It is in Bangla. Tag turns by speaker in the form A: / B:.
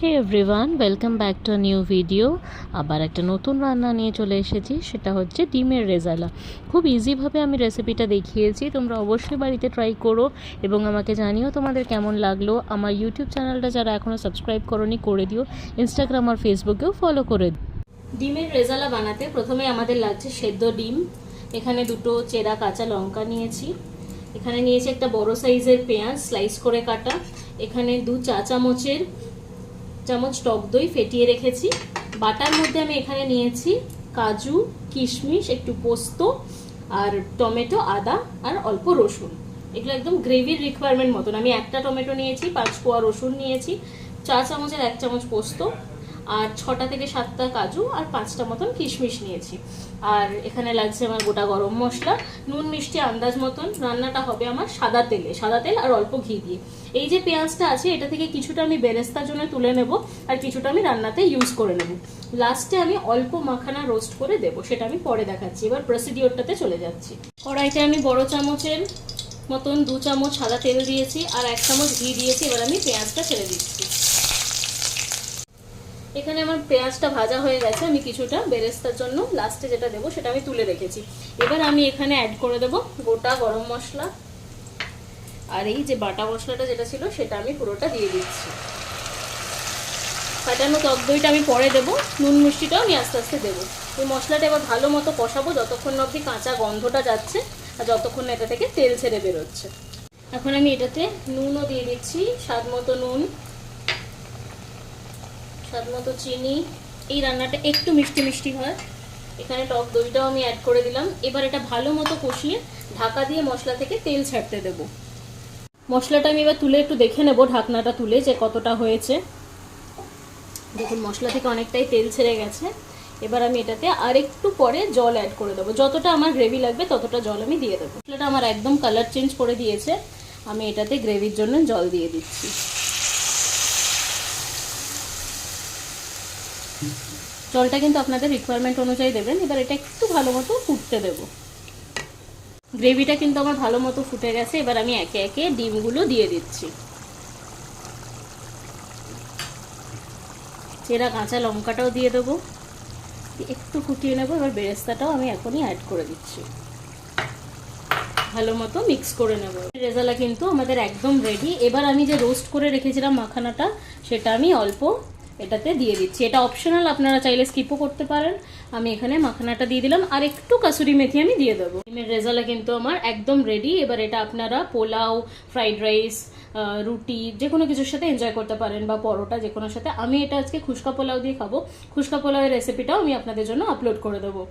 A: Hey everyone, welcome back to a new video. আবার একটা নতুন রান্না নিয়ে চলে এসেছি, সেটা হচ্ছে ডিমের রেজালা। খুব ইজিভাবে আমি রেসিপিটা দেখিয়েছি, তোমরা অবশ্যই বাড়িতে ট্রাই করো এবং আমাকে জানিও তোমাদের কেমন লাগলো। আমার ইউটিউব চ্যানেলটা যারা এখনও সাবস্ক্রাইব করোনি করে দিও, ইনস্টাগ্রাম আর ফেসবুকেও ফলো করে দিও। ডিমের রেজালা বানাতে প্রথমে আমাদের লাগছে সেদ্ধ ডিম। এখানে দুটো চেরা কাঁচা লঙ্কা নিয়েছি, এখানে নিয়েছি একটা বড় সাইজের পেঁয়াজ স্লাইস করে কাটা, এখানে 2 চা চামচ টক দই ফেটিয়ে রেখেছি। বাটার মধ্যে আমি এখানে নিয়েছি কাজু, কিশমিশ, একটু পোস্ত আর টমেটো, আদা আর অল্প রসুন। এগুলো একদম গ্রেভির রিকোয়ারমেন্ট মতন। আমি একটা টমেটো নিয়েছি, 5 কোয়া রসুন নিয়েছি, 4 চামচের 1 চামচ পোস্ত আর 6টা থেকে 7টা কাজু আর 5টা মতন কিশমিশ নিয়েছি। আর এখানে লাগছে আমার গোটা গরম মশলা, নুন মিষ্টি আন্দাজ মতন। রান্নাটা হবে আমার সাদা তেল আর অল্প ঘি দিয়ে। এই যে পেঁয়াজটা আছে এটা থেকে কিছুটা আমি বেরেস্তার জন্য তুলে নেব আর কিছুটা আমি রান্নাতে ইউজ করে নেব। লাস্টে আমি অল্প মাখানা রোস্ট করে দেব, সেটা আমি পরে দেখাচ্ছি। এবার প্রসিডিওরটাতে চলে যাচ্ছি। কড়াইতে আমি বড় চামচের মতন 2 চামচ সাদা তেল দিয়েছি আর 1 চামচ ঘি দিয়েছি। এবার আমি পেঁয়াজটা ছেড়ে দিচ্ছি। এখানে আমার পেঁয়াজটা ভাজা হয়ে গেছে, আমি কিছুটা বেরেস্তার জন্য লাস্টে যেটা দেবো সেটা আমি তুলে রেখেছি। এবার আমি এখানে অ্যাড করে দেবো গোটা গরম মশলা আর এই যে বাটা মশলাটা যেটা ছিল সেটা আমি পুরোটা দিয়ে দিচ্ছি। ফাটানো টক দইটা আমি পরে দেবো, নুন মিষ্টিটাও আমি আস্তে আস্তে দেবো। এই মশলাটা এবার ভালো মতো কষাবো যতক্ষণ না অবধি কাঁচা গন্ধটা যাচ্ছে আর যতক্ষণ না এটা থেকে তেল ছেড়ে বেরোচ্ছে। এখন আমি এটাতে নুনও দিয়ে দিচ্ছি, স্বাদ মতো নুন, স্বাদ মতো চিনি। এই রান্নাটা একটু মিষ্টি মিষ্টি হয়। এখানে টক দইটাও আমি অ্যাড করে দিলাম। এবার এটা ভালো মতো কষিয়ে ঢাকা দিয়ে মশলা থেকে তেল ছাড়তে দেবো। মশলাটা আমি এবার তুলে একটু দেখে নেব, ঢাকনাটা তুলে যে কতটা হয়েছে। দেখুন মশলা থেকে অনেকটাই তেল ছেড়ে গেছে। এবার আমি এটাতে আর একটু পরে জল অ্যাড করে দেবো, যতটা আমার গ্রেভি লাগবে ততটা জল আমি দিয়ে দেবো। মশলাটা আমার একদম কালার চেঞ্জ করে দিয়েছে, আমি এটাতে গ্রেভির জন্য জল দিয়ে দিচ্ছি। জলটা কিন্তু আপনাদের রিকোয়ারমেন্ট অনুযায়ী দেবেন। এবার এটা একটু ভালো মতো ফুটতে দেবো। গ্রেভিটা কিন্তু আমার ভালো মতো ফুটে গেছে। এবার আমি একে একে ডিমগুলো দিয়ে দিচ্ছি, চেরা কাঁচা লঙ্কাটাও দিয়ে দেবো, একটু ফুটিয়ে নেবো। এবার বেরেস্তাটাও আমি এখনই অ্যাড করে দিচ্ছি, ভালো মতো মিক্স করে নেব। রেজালা কিন্তু আমাদের একদম রেডি। এবার আমি যে রোস্ট করে রেখেছিলাম মাখানাটা সেটা আমি অল্প এটাতে দিয়ে দিচ্ছি। এটা অপশনাল, আপনারা চাইলে স্কিপও করতে পারেন। আমি এখানে মাখানাটা দিয়ে দিলাম আর একটু কাসুরি মেথি আমি দিয়ে দেবো। ডিমের রেজালা কিন্তু আমার একদম রেডি। এবার এটা আপনারা পোলাও, ফ্রাইড রাইস, রুটি যে কোনো কিছুর সাথে এনজয় করতে পারেন বা পরোটা যে কোনোর সাথে। আমি এটা আজকে খুশকা পোলাও দিয়ে খাবো। খুশকা পোলাওয়ের রেসিপিটাও আমি আপনাদের জন্য আপলোড করে দেবো।